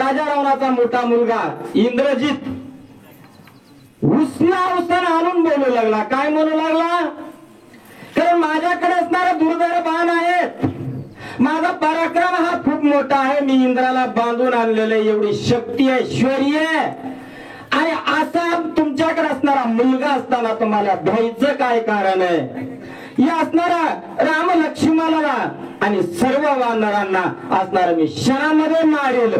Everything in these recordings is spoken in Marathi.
राजा रावणाचा मोठा मुलगा इंद्रजित उसना आणून बोलू लागला. काय म्हणू लागला? कारण माझ्याकडे असणारा दुर्धर बाण आहेत, माझा पराक्रम हा खूप मोठा आहे, मी इंद्राला बांधून आणलेलं एवढी शक्ती आहे, ऐश्वर्य आहे, आणि असा तुमच्याकडे असणारा मुलगा असताना तुम्हाला भ्यायचं काय कारण आहे? या असणारा राम लक्ष्मणाला आणि सर्व वानरांना असणारा मी क्षणामध्ये मारेल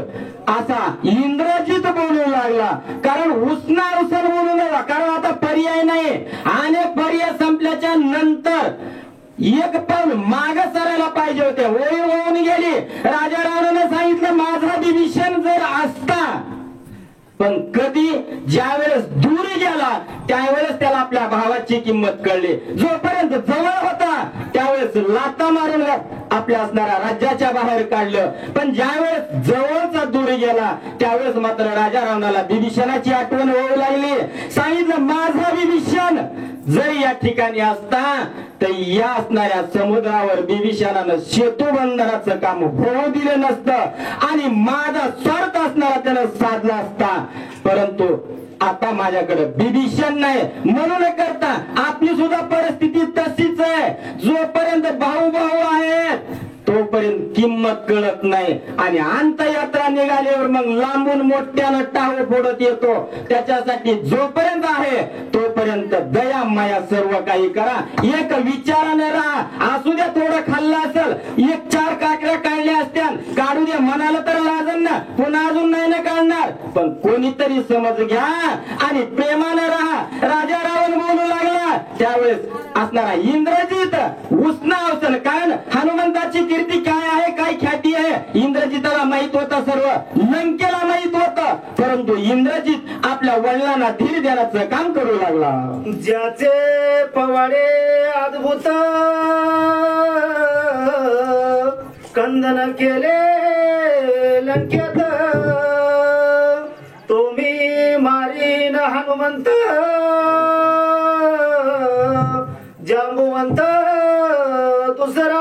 असा इंद्रजित बोलू लागला. कारण उसना उसर बोलू लागला. कारण आता पर्याय नाही, आणि पर्याय संपल्याच्या नंतर एक पाऊल माग सरायला पाहिजे होते. ओळी होऊन गेली. राजा रावणाने सांगितलं माझा विभीषण जर असता, पण कधी ज्या वेळेस दूर गेला त्यावेळेस त्याला आपल्या भावाची किंमत कळली. जोपर्यंत जवळ होता त्यावेळेस लाथा मारून आपल्या असणाऱ्या राज्याच्या बाहेर काढलं, पण ज्या वेळेस जवळचा दूर गेला त्यावेळेस मात्र राजा रावणाला विभीषणाची आठवण होऊ लागली. सांगितलं माझा विभीषण जरी या ठिकाणी असता तर या असणाऱ्या समुद्रावर विभीषणानं सेतू बंधनाचं काम होऊ दिलं नसतं आणि माझा स्वार्थ असणारा त्यानं साधला असता. परंतु आता माझ्याकडे विभीषण नाही, म्हणून करता आपली सुद्धा परिस्थिती तशीच आहे. जोपर्यंत भाऊ भाऊ आहेत तोपर्यंत किंमत कळत नाही, आणि अंतयात्रा निघाल्यावर मग लांबून मोठ्यानं टाळ फोडत येतो. त्याच्यासाठी जोपर्यंत आहे तोपर्यंत दया माया सर्व काही करा, एक विचाराने राहा. असू द्या थोडं खाल्लं असेल, एक चार काकड्या काढल्या असत्या, काढू द्या, म्हणाला तर लाजन ना, पुन्हा अजून नाही ना काढणार, पण कोणीतरी समज घ्या आणि प्रेमाने राहा. राजा रावण बोलू लागला त्यावेळेस असणारा इंद्रजित उसना अवसन. कारण हनुमंताची कीर्ती काय आहे, काय ख्याती आहे इंद्रजिताला माहित होता, सर्व लंकेला माहित होतं, परंतु इंद्रजित आपल्या वडिलांना धीर देण्याचं काम करू लागला. ज्याचे पवाडे अद्भुत कंदन केले लंकेत, तुम्ही मारीन हनुमंत जांबुवंत दुसरा.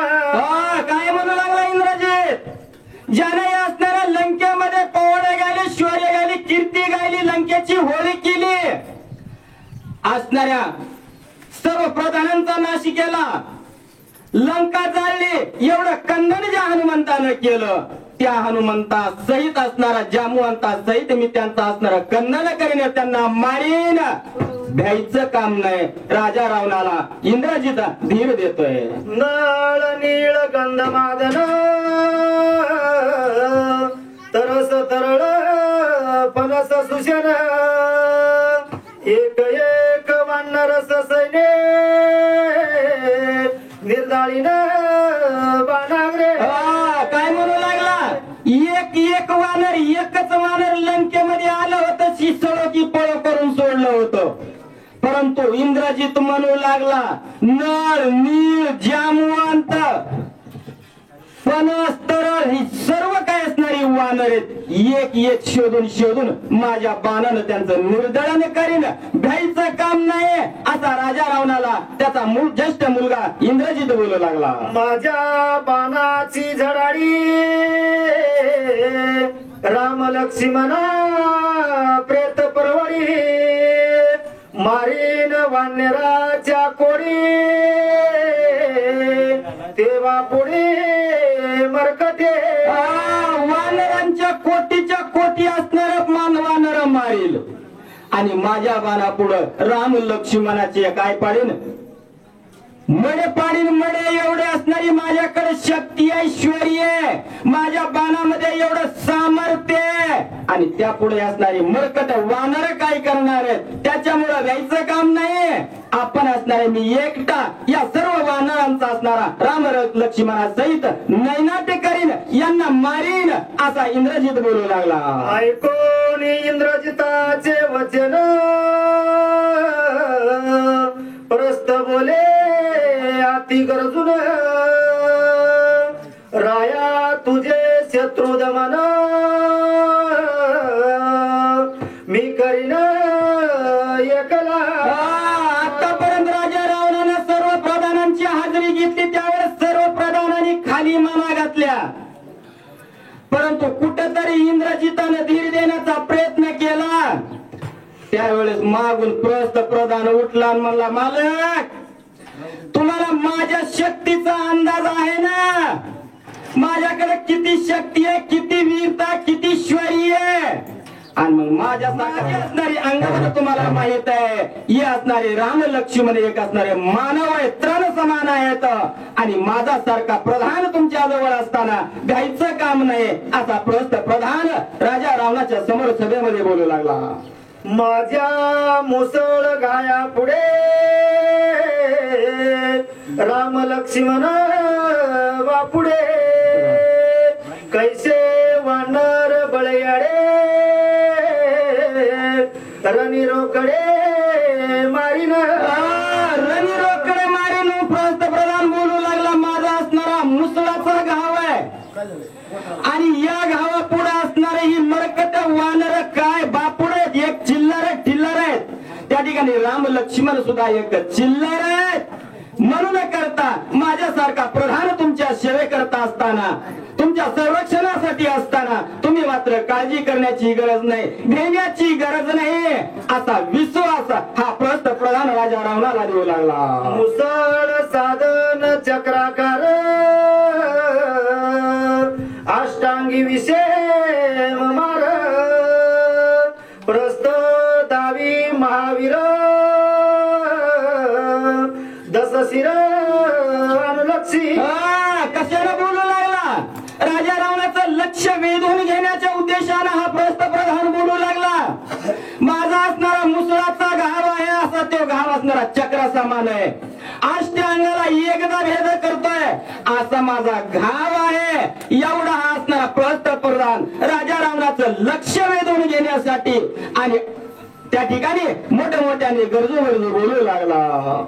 काय म्हणू लागला इंद्रजित? ज्याने असणाऱ्या लंकेमध्ये पवाडे गायले, शौर्य गायली, कीर्ती गायली, लंकेची होळी केली, असणाऱ्या सर्व प्रधानांचा नाश केला, लंका जाळली, एवढं कंदन ज्या हनुमंतानं केलं त्या हनुमंता सहित असणारा जांबुवंता सहित मी त्यांचा असणारा कंदन करीन, त्यांना मारीन. भ्यायचं काम नाही. राजा रावणाला इंद्रजित धीर देतोय. नळ नीळ गंध मादन तरस तरळ फणस सुशर, एक एक वानरस सैने निर्दाळीन बाणाग्रे. काय म्हणू लागला? एक एक वानर, एकच वानर लंकेमध्ये आलं होतं, शिसळो की पळ करून सोडलं होतं. परंतु इंद्रजित म्हणू लागला नळ नीळ जांबुवंत फणस तरळ ही सर्व काय असणारी वानर आहेत, एक एक शोधून शोधून माझ्या बाणानं त्यांचं निर्दळन करीन. भ्यायचं काम नाही असा राजा रावणाला त्याचा ज्येष्ठ मुलगा इंद्रजित बोलू लागला. माझ्या बाणाची झडाळी राम लक्ष्मणा प्रेत परवडी, मारीन वानराच्या कोडी तेव्हा पुढे मरकटे. वानरांच्या कोटीच्या कोटी असणार वानर मारील, आणि माझ्या बाणा पुढं राम लक्ष्मणाचे काय पाडीन? मडे पाडीन. मडे एवढे असणारी माझ्याकडे शक्ती ऐश्वर्य, माझ्या बाणामध्ये एवढं सामर्थ्य, आणि त्या पुढे असणारी मरकट वानर काय करणार आहेत? त्याच्यामुळे व्हायचं काम नाही. आपण असणारे मी एकटा या सर्व वानरांचा असणारा राम लक्ष्मणा सहित नैनाट्य करीन, यांना मारीन असा इंद्रजित बोलू लागला. ऐकून इंद्रजिताचे वचन प्रस्त बोले अति गरजून, राया तुझे शत्रू दमन मी करीन एकला. आतापर्यंत राजा रावणाने सर्व प्रधानांची हाजरी घेतली, त्यावेळेस सर्व प्रधानांनी खाली माना घातल्या, परंतु कुठेतरी आणि इंद्रजिताने धीर देण्याचा प्रयत्न केला. त्यावेळेस मागून प्रस्थ प्रधान उठला आणि म्हणला, मालक तुम्हाला माझ्या शक्तीचा अंदाज आहे ना, माझ्याकडे किती शक्ती आहे, किती वीरता, किती शौर्य आहे. आणि मग माझ्या असणारी अंगावर तुम्हाला माहित आहे, हे असणारे राम लक्ष्मण एक असणारे मानव आहेत, तृण समान आहेत. आणि माझा सारखा प्रधान तुमच्या जवळ असताना घायचं काम नाही, असा प्रस्थ प्रधान राजा रावणाच्या समोर सभेमध्ये बोलू लागला. माझ्या मुसळ गाया पुढे राम लक्ष्मण वापुडे, कैसे वानर बळयाडे रणिरोकडे मारीन. रणिरोकडे मारीन प्रस्थ प्रधान बोलू लागला. माझा असणारा मुसळाचा घाव आहे आणि या घावा पुढे असणारे ही मरकट वानर काय बापुड आहेत, एक चिल्लर टिल्लर आहेत. त्या ठिकाणी राम लक्ष्मण सुद्धा एक चिल्लर आहेत. म्हणून करता माझ्यासारखा प्रधान तुमच्या सेवे करता असताना, तुमच्या संरक्षणासाठी असताना तुम्ही मात्र काळजी करण्याची गरज नाही, घेण्याची गरज नाही, असा विश्वास हा प्रस्थ प्रधान राजा रावणाला देऊ लागला. मुसळ साधन चक्राकार अष्टांगी विषय मार, प्रस्थ दावी महावीर दशशिर अनुलक्षी. कशाला बोलू लागला? राजा रावणाचं लक्ष वेधून घेण्याच्या उद्देशाने हा प्रस्थ प्रधान बोलू लागला. माझा असणारा मुसळाचा घाव आहे, असा तो घाव असणारा चक्र समान आहे, अष्टांगाला एकदा भेद करतोय असा माझा घाव आहे. एवढा हा असणारा प्रस्थ प्रधान राजा रावणाचं लक्ष वेधून घेण्यासाठी आणि त्या ठिकाणी मोठ्या मोठ्याने गरजू बोलू लागला.